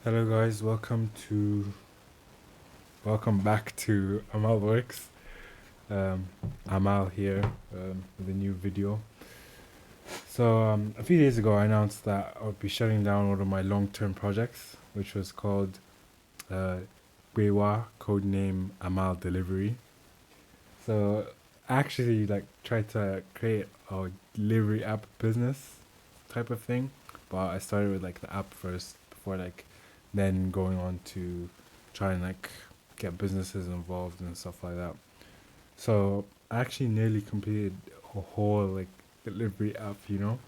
Hello guys, welcome back to Amal Works. Um, Amal here with a new video. So a few days ago, I announced that I would be shutting down one of my long-term projects, which was called uh, GbeWa, codename Amal Delivery. So I actually tried to create a delivery app business type of thing, but I started with the app first before then going on to try and get businesses involved and stuff like that. So I actually nearly completed a whole delivery app. And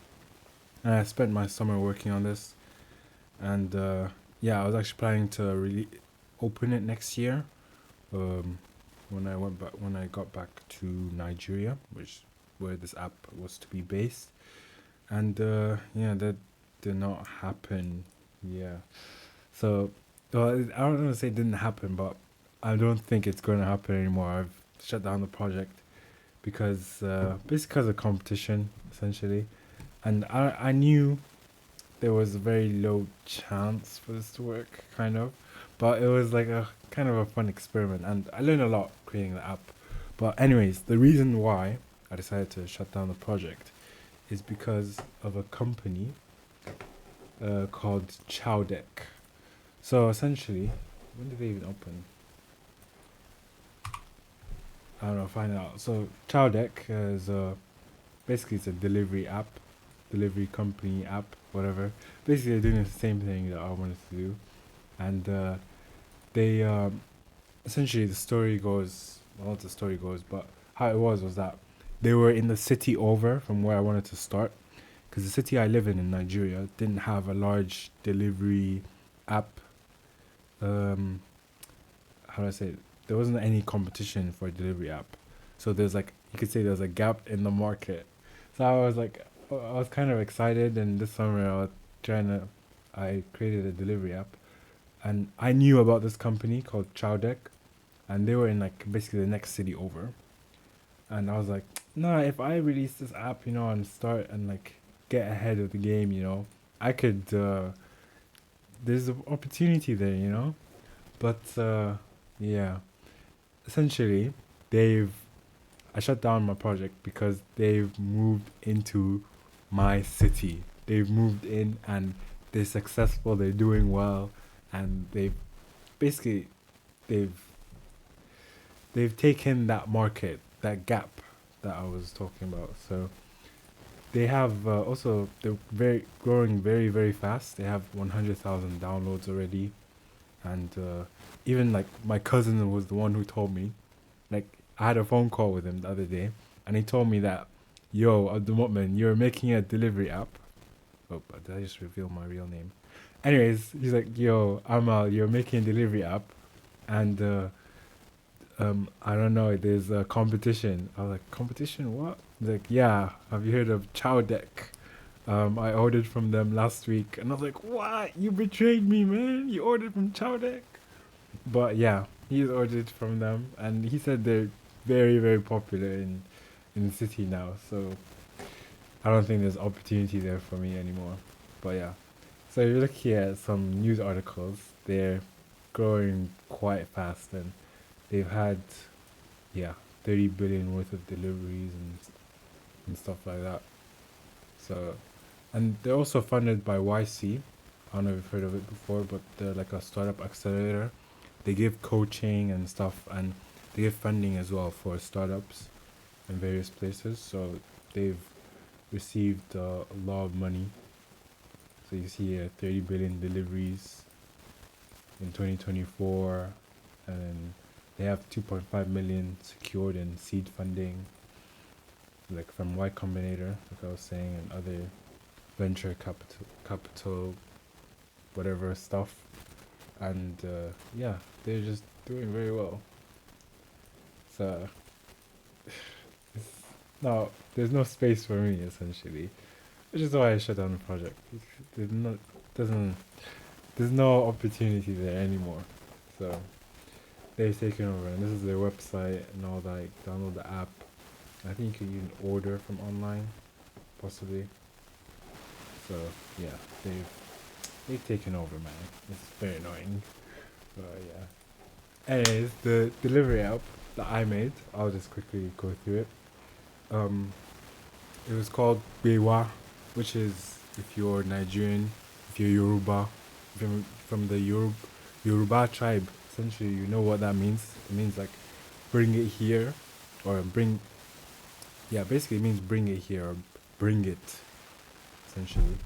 I spent my summer working on this, and yeah, I was actually planning to really open it next year. Um, when I got back to Nigeria, which where this app was to be based, and yeah, that did not happen. Yeah, so well, I don't want to say it didn't happen, but I don't think it's going to happen anymore. I've shut down the project because basically because of competition, essentially, and I knew there was a very low chance for this to work, kind of, but it was like a kind of a fun experiment, and I learned a lot creating the app. But anyways, the reason why I decided to shut down the project is because of a company called Chowdeck. So essentially, when did they even open? I don't know. Find out. So Chowdeck is basically it's a delivery app, delivery company app, whatever. Basically, they're doing the same thing that I wanted to do, and they essentially the story goes. Well, not the story goes, but how it was that they were in the city over from where I wanted to start, because the city I live in Nigeria didn't have a large delivery app. Um, how do I say it? There wasn't any competition for a delivery app. So there's you could say there's a gap in the market. So I was kind of excited, and this summer I created a delivery app, and I knew about this company called Chowdeck, and they were in basically the next city over, and I was like, nah, if I release this app, and start and get ahead of the game, I could. There's an opportunity there. But yeah, essentially, they've I shut down my project because they've moved into my city. They've moved in and they're successful. They're doing well, and basically they've they've taken that market, that gap that I was talking about. So they have also they're very growing very fast. They have 100,000 downloads already, and even my cousin was the one who told me. Like I had a phone call with him the other day, and he told me that, "Yo, Abdulmutman, you're making a delivery app." Oh, but did I just reveal my real name? Anyways, he's like, "Yo, Amal, you're making a delivery app, and I don't know, there's a competition." I was like, "Competition? What?" He's like, "Yeah, have you heard of Chowdeck? I ordered from them last week," and I was like, "What? You betrayed me, man! You ordered from Chowdeck?" But yeah, he's ordered from them, and he said they're very popular in the city now. So I don't think there's opportunity there for me anymore. But yeah, so if you look here at some news articles, they're growing quite fast, and they've had yeah 30 billion worth of deliveries and stuff like that. So and they're also funded by YC. I don't know if you've heard of it before, but they're like a startup accelerator. They give coaching and stuff, and they give funding as well for startups in various places. So they've received a lot of money. So you see 30 billion deliveries in 2024, and then they have 2.5 million secured in seed funding, like from Y Combinator, like I was saying, and other venture capital, whatever stuff. And yeah, they're just doing very well. So it's, no, there's no space for me essentially, which is why I shut down the project. There's not doesn't there's no opportunity there anymore. So they've taken over, and this is their website and all that. Download the app. I think you can even order from online, possibly. So yeah, they've they've taken over, man. It's very annoying. But yeah. Anyways, the delivery app that I made, I'll just quickly go through it. Um, it was called GbeWa, which is if you're Nigerian, if you're Yoruba, if you're from the Yoruba tribe, essentially you know what that means. It means like bring it here, or bring, yeah, basically it means bring it here or bring it, essentially.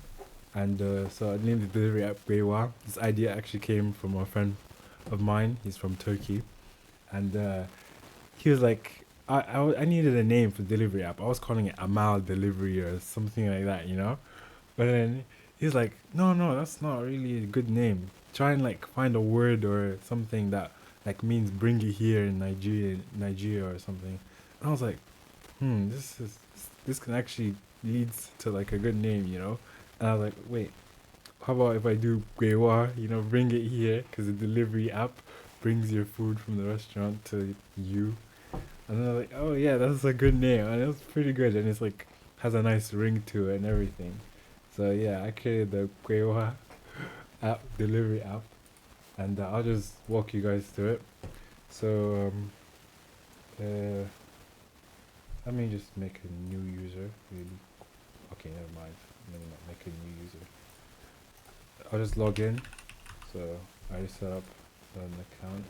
And so I named the delivery app GbeWa. This idea actually came from a friend of mine. He's from Turkey, and he was like, I needed a name for delivery app. I was calling it AMAL Delivery or something like that, you know. But then he's like, no, that's not really a good name. Try and like find a word or something that like means bring it here in Nigeria or something. And I was like, this can actually leads to like a good name, you know. And I was like, wait, how about if I do GbeWa, you know, bring it here, because the delivery app brings your food from the restaurant to you. And then I was like, oh yeah, that's a good name, and it was pretty good, and it's like has a nice ring to it and everything. So yeah, I created the GbeWa app, delivery app, and I'll just walk you guys through it. So uh, let me just make a new user. Really? Okay, never mind. Let me not make a new user. I'll just log in. So I already set up an account.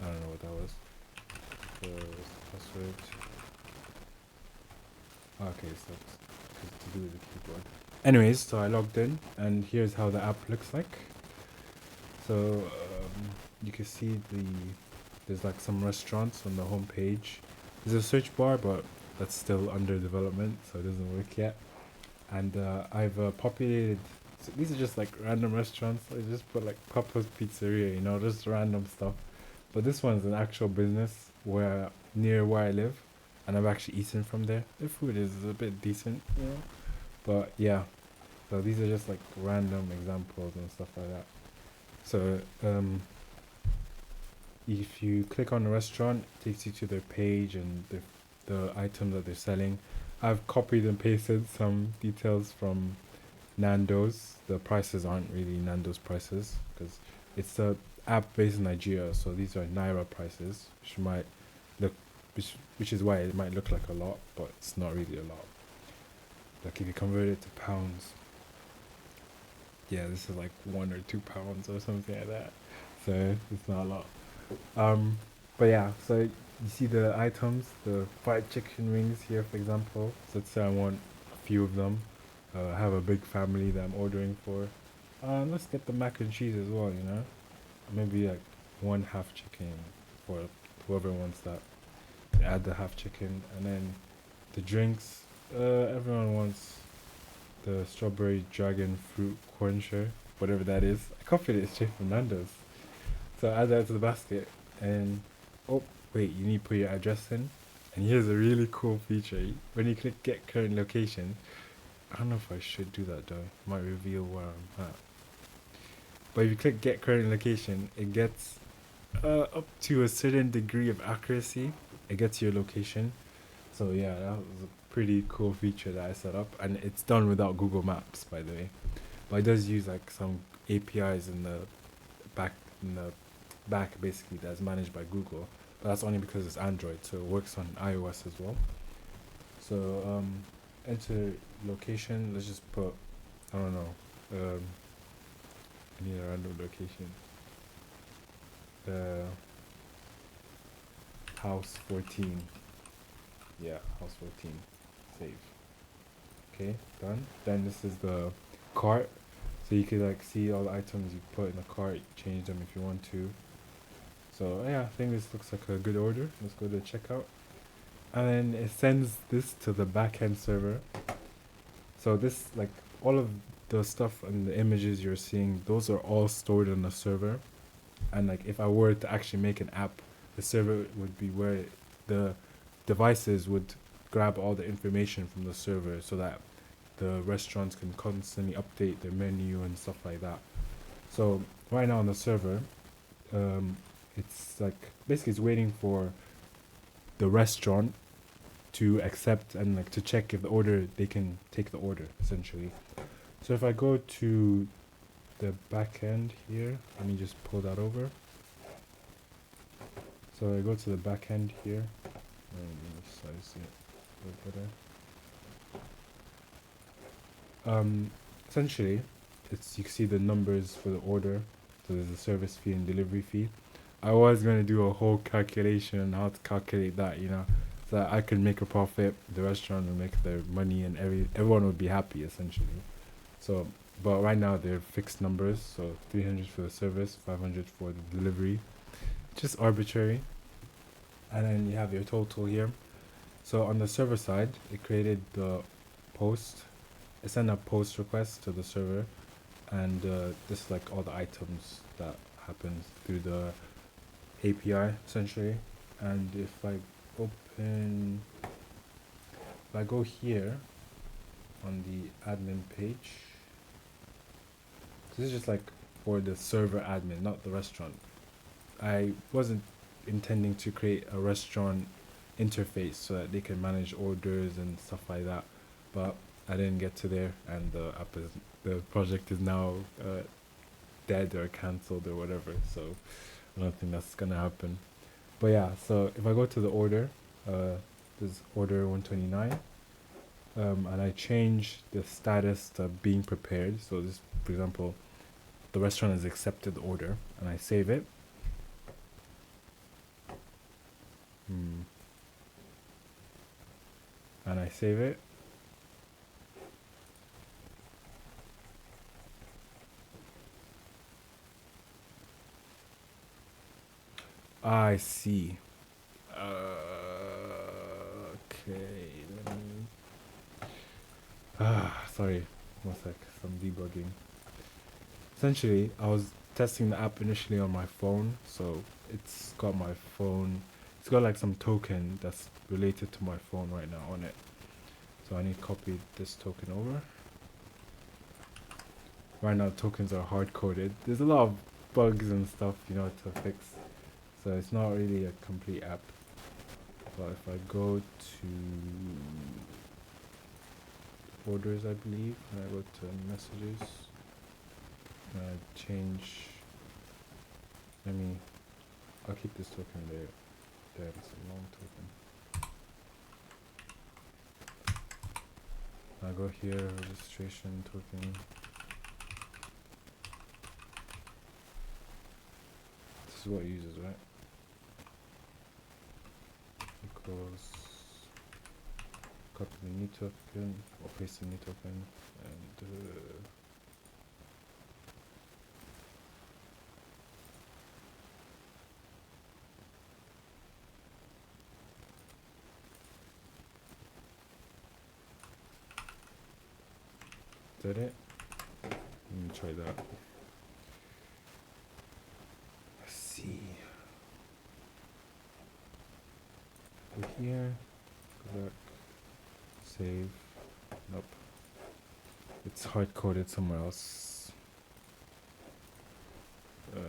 I don't know what that was. So password. Okay, so it's to do with the keyboard. Anyways, so I logged in, and here's how the app looks like. So you can see there's like some restaurants on the home page. There's a search bar, but that's still under development, so it doesn't work yet. And I've populated. So these are just like random restaurants. I just put like Papa's Pizzeria, you know, just random stuff. But this one's an actual business where near where I live, and I've actually eaten from there. The food is a bit decent, you know. But yeah, so these are just like random examples and stuff like that. So if you click on the restaurant, it takes you to their page and the items that they're selling. I've copied and pasted some details from Nando's. The prices aren't really Nando's prices because it's a app based in Nigeria, so these are Naira prices, which might look, which is why it might look like a lot, but it's not really a lot. Like if you convert it to pounds, yeah, this is like £1 or £2 or something like that. So it's not a lot. But yeah, so you see the items, the fried chicken wings here, for example. So let's say I want a few of them. I have a big family that I'm ordering for. Let's get the mac and cheese as well, you know? Maybe like one half chicken for whoever wants that. Add the half chicken, and then the drinks. Everyone wants the strawberry dragon fruit quencher, whatever that is. I copied it straight from Nando's. So add that to the basket, and oh wait, you need to put your address in. And here's a really cool feature. When you click get current location, I don't know if I should do that though. It might reveal where I'm at. But if you click get current location, it gets up to a certain degree of accuracy. It gets your location. So yeah, that was a pretty cool feature that I set up, and it's done without Google Maps, by the way. But it does use like some APIs back in the back, basically, that's managed by Google. But that's only because it's Android, so it works on iOS as well. So enter location. Let's just put, I don't know. I need a random location. House 14. Yeah, house 14. Save. Okay, done. Then this is the cart. So you can like see all the items you put in the cart, change them if you want to. So yeah, I think this looks like a good order. Let's go to checkout. And then it sends this to the backend server. So this, like all of the stuff and the images you're seeing, those are all stored on the server. And like if I were to actually make an app, the server would be where the devices would grab all the information from the server so that the restaurants can constantly update their menu and stuff like that. So right now on the server, it's like basically it's waiting for the restaurant to accept and like to check if the order, they can take the order essentially. So if I go to the back end here, let me just pull that over. So I go to the back end here, let me size it a little better. Essentially, it's, you can see the numbers for the order. So there's a service fee and delivery fee. I was gonna do a whole calculation on how to calculate that, you know, so that I could make a profit, the restaurant would make their money, and everyone would be happy essentially. So, but right now they're fixed numbers. So 300 for the service, 500 for the delivery, just arbitrary. And then you have your total here. So on the server side, it created the post. It sent a post request to the server, and this is like all the items that happens through the API essentially. And if I go here on the admin page, this is just like for the server admin, not the restaurant. I wasn't intending to create a restaurant interface so that they can manage orders and stuff like that, but I didn't get to there, and the project is now dead or cancelled or whatever, so I don't think that's gonna happen. But yeah, so if I go to the order, there's order 129, and I change the status to being prepared. So this, for example, the restaurant has accepted the order, and I save it. And I save it. I see. Okay, let me. Sorry, one sec. Some debugging. Essentially, I was testing the app initially on my phone, so it's got my phone. It's got like some token that's related to my phone right now on it. So I need to copy this token over. Right now, tokens are hard coded. There's a lot of bugs and stuff, you know, to fix. So it's not really a complete app. But if I go to orders, I believe, and I go to messages, and I change. I'll keep this token there. There, it's a long token. I go here, registration token. This is what it uses, right? Equals copy the new token, or paste the new token, and is that it? Let me try that. Let's see. Go here, go back, save. Nope. It's hard coded somewhere else. Views.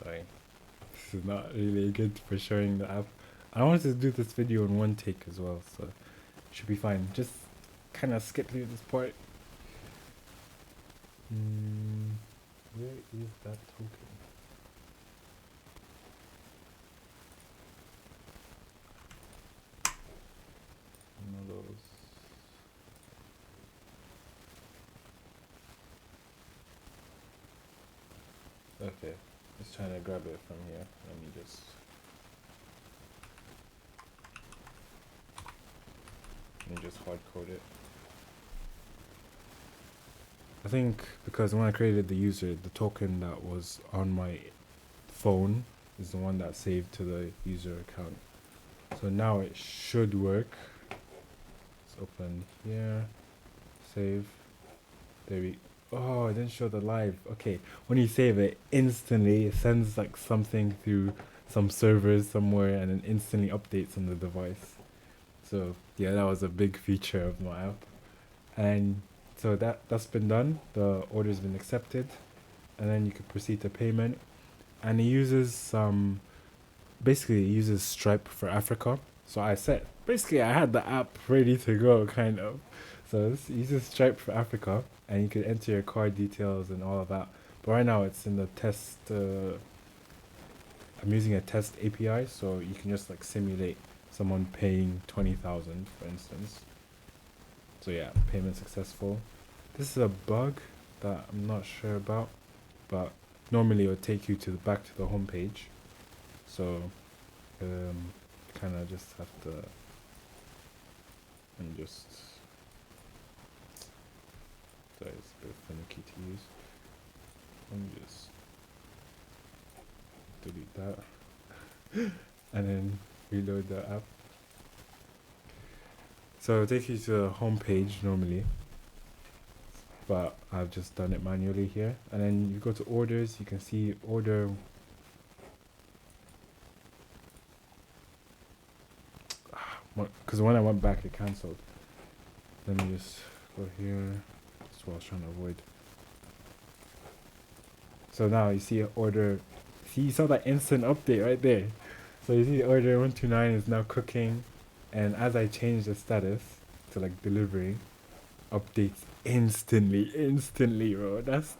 Sorry. This is not really good for showing the app. I wanted to do this video in one take as well, so it should be fine. Just kind of skip through this part. Where is that token? One of those. Okay, just trying to grab it from here. Let me just hard code it. I think because when I created the user, the token that was on my phone is the one that saved to the user account. So now it should work. Let's open here, save. There we. Oh, I didn't show the live. Okay, when you save it, instantly it sends like something through some servers somewhere, and then instantly updates on the device. So yeah, that was a big feature of my app. And So that's been done. The order's been accepted, and then you can proceed to payment. And it uses basically it uses Stripe for Africa. So I had the app ready to go, kind of. So it uses Stripe for Africa, and you can enter your card details and all of that. But right now it's in the test. I'm using a test API, so you can just like simulate someone paying 20,000, for instance. So yeah, payment successful. This is a bug that I'm not sure about, but normally it would take you to the back to the home page. So kind of just have to and just sorry, it's a bit finicky to use. Let me just delete that and then reload the app. So it'll take you to the home page normally, but I've just done it manually here. And then you go to orders, you can see order. Because when I went back, it cancelled. Let me just go here. That's what I was trying to avoid. So now you see order. See, you saw that instant update right there. So you see order 129 is now cooking. And as I change the status to like delivery, updates instantly, bro. That's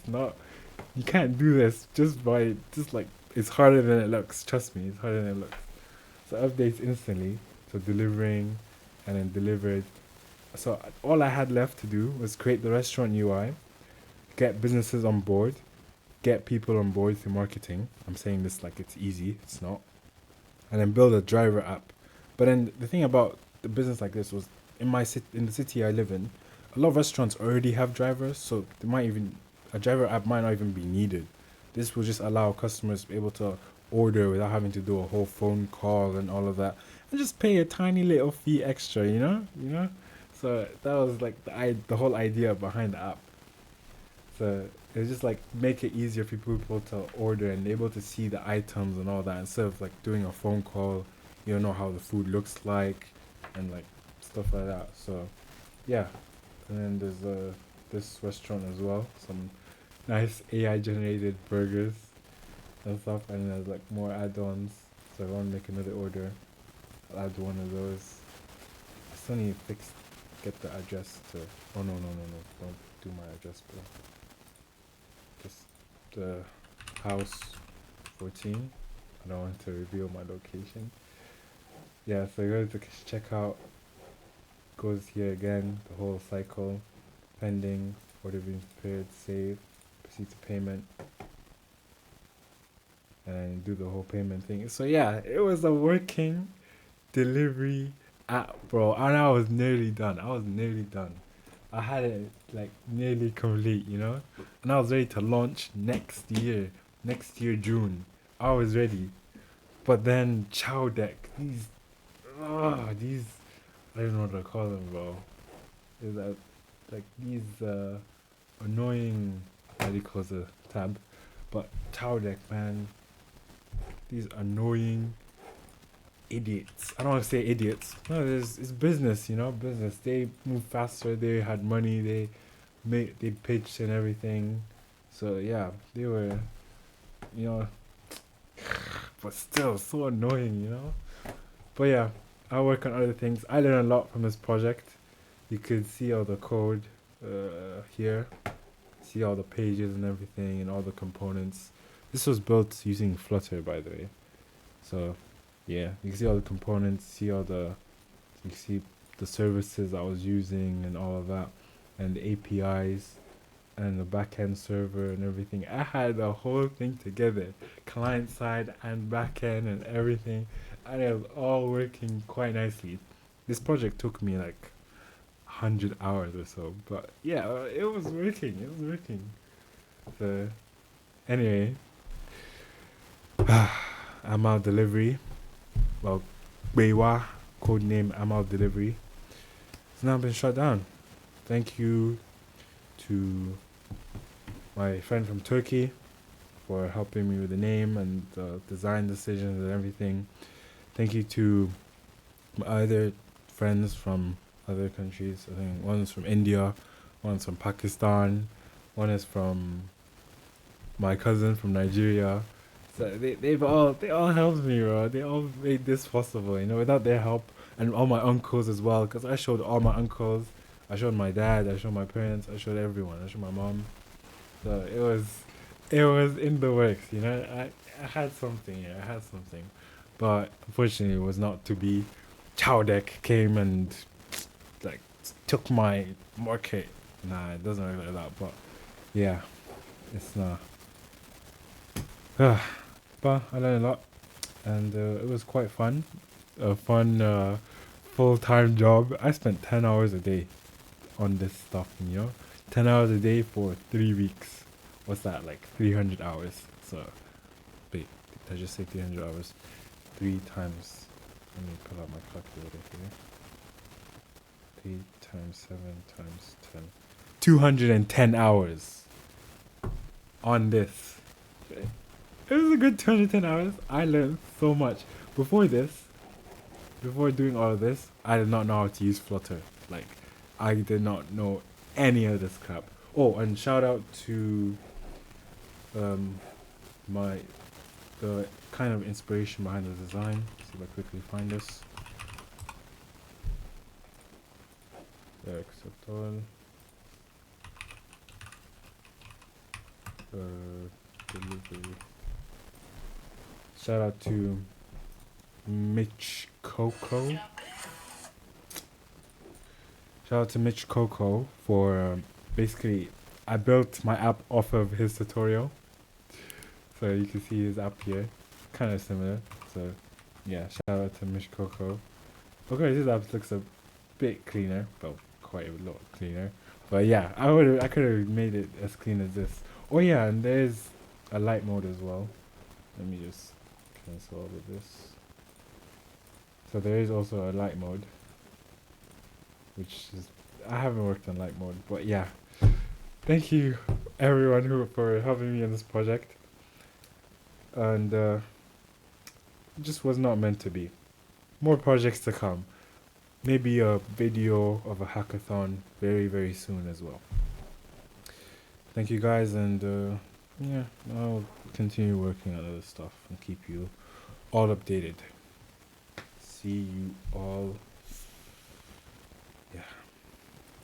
not. You can't do this just like it's harder than it looks. Trust me, it's harder than it looks. So updates instantly. So delivering, and then delivered. So all I had left to do was create the restaurant UI, get businesses on board, get people on board through marketing. I'm saying this like it's easy. It's not. And then build a driver app. But then the thing about the business like this was in the city I live in, a lot of restaurants already have drivers, so a driver app might not even be needed. This will just allow customers to be able to order without having to do a whole phone call and all of that, and just pay a tiny little fee extra, So that was like the whole idea behind the app. So it was just like make it easier for people to order and able to see the items and all that instead of like doing a phone call. You don't know how the food looks like and like stuff like that. So yeah, and then there's this restaurant as well, some nice AI generated burgers and stuff, and there's like more add-ons. So if I want to make another order, I'll add one of those. I still need to get the address to. Oh no, don't do my address, bro. Just the house 14. I don't want to reveal my location. Yeah, so you go to checkout, goes here again, the whole cycle, pending, order being prepared, save, proceed to payment, and do the whole payment thing. So yeah, it was a working delivery app, bro, and I was nearly done. I had it like nearly complete, and I was ready to launch next year June. I was ready, but then Chowdeck, these I don't know what to call them, bro. Is that like these annoying, how do you call the tab? But Chowdeck, man, these annoying idiots. I don't want to say idiots. No, it's business, business. They move faster. They had money. They pitched and everything. So yeah, they were, but still so annoying, But yeah, I work on other things. I learned a lot from this project. You could see all the code here. See all the pages and everything and all the components. This was built using Flutter, by the way. So yeah, you can see all the components, you see the services I was using and all of that, and the APIs and the backend server and everything. I had the whole thing together, client side and backend and everything, and it was all working quite nicely. This project took me like 100 hours or so, but yeah, it was working. So anyway, AMAL Delivery, well, GbeWa, codename AMAL Delivery, it's now been shut down. Thank you to my friend from Turkey for helping me with the name and the design decisions and everything. Thank you to my other friends from other countries. I think one's from India, one's from Pakistan, one is from my cousin from Nigeria. So they all helped me, bro. They all made this possible, you know, without their help, and all my uncles as well, because I showed all my uncles, I showed my dad, I showed my parents, I showed everyone, I showed my mom. So it was in the works, you know. I had something, yeah, I had something, but unfortunately, it was not to be. Chowdeck came and like took my market. Nah, it doesn't work like that. But yeah, it's not. But I learned a lot, and it was quite fun. A fun full-time job. I spent 10 hours a day on this stuff, you know, 10 hours a day for 3 weeks. What's that, like 300 hours? So wait, did I just say 300 hours? Three times. Let me pull out my calculator here. 3 times 7 times 10. 210 hours on this. It was a good 210 hours. I learned so much. Before this, before doing all of this, I did not know how to use Flutter. Like, I did not know any of this crap. Oh, and shout out to um my the kind of inspiration behind the design. See if I quickly find this. Accept all. Delivery. Shout out to Mitch Koko. Shout out to Mitch Koko for basically, I built my app off of his tutorial. So you can see his app here. Kind of similar. So yeah, shout out to Mitch Koko. Okay, his app looks a bit cleaner, but quite a lot cleaner. But yeah, I could have made it as clean as this. Oh yeah, and there's a light mode as well. Let me just cancel all of this. So there is also a light mode, which is, I haven't worked on light mode, but yeah. Thank you everyone who for helping me in this project. And it just was not meant to be. More projects to come. Maybe a video of a hackathon very, very soon as well. Thank you guys, and yeah, I'll continue working on other stuff and keep you all updated. See you all